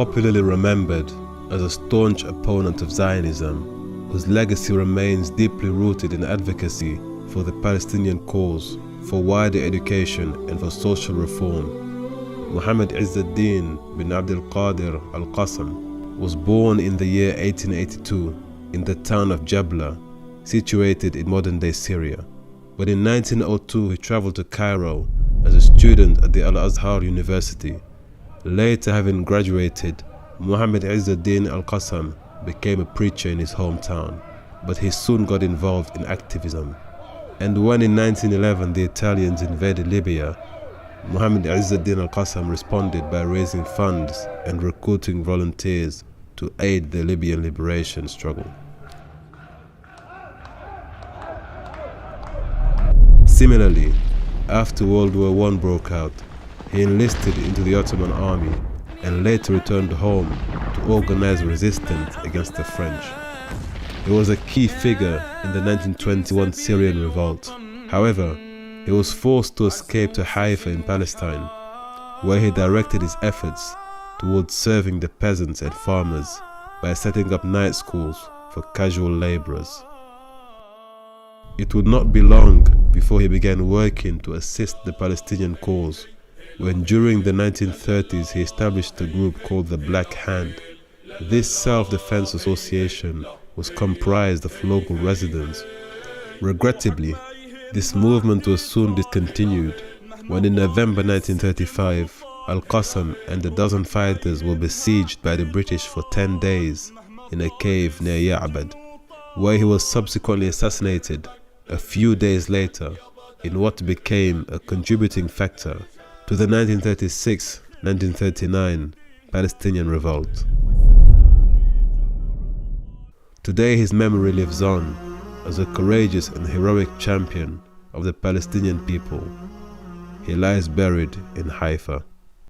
popularly remembered as a staunch opponent of Zionism, whose legacy remains deeply rooted in advocacy for the Palestinian cause, for wider education and for social reform. Muhammad Izzaddin bin Abdul Qadir Al Qassam was born in the year 1882 in the town of Jabla, situated in modern-day Syria. But in 1902 he traveled to Cairo as a student at the Al-Azhar University. Later, having graduated, Muhammad Izzaddin Al Qassam became a preacher in his hometown, but he soon got involved in activism. And when in 1911 the Italians invaded Libya, Muhammad Izzaddin Al Qassam responded by raising funds and recruiting volunteers to aid the Libyan liberation struggle. Similarly, after World War I broke out, he enlisted into the Ottoman army and later returned home to organize resistance against the French. He was a key figure in the 1921 Syrian revolt. However, he was forced to escape to Haifa in Palestine, where he directed his efforts towards serving the peasants and farmers by setting up night schools for casual laborers. It would not be long before he began working to assist the Palestinian cause, when during the 1930s he established a group called the Black Hand. This self-defense association was comprised of local residents. Regrettably, this movement was soon discontinued when in November 1935, Al-Qassam and a dozen fighters were besieged by the British for 10 days in a cave near Ya'bad, where he was subsequently assassinated a few days later in what became a contributing factor to the 1936-1939 Palestinian revolt. Today his memory lives on as a courageous and heroic champion of the Palestinian people. He lies buried in Haifa.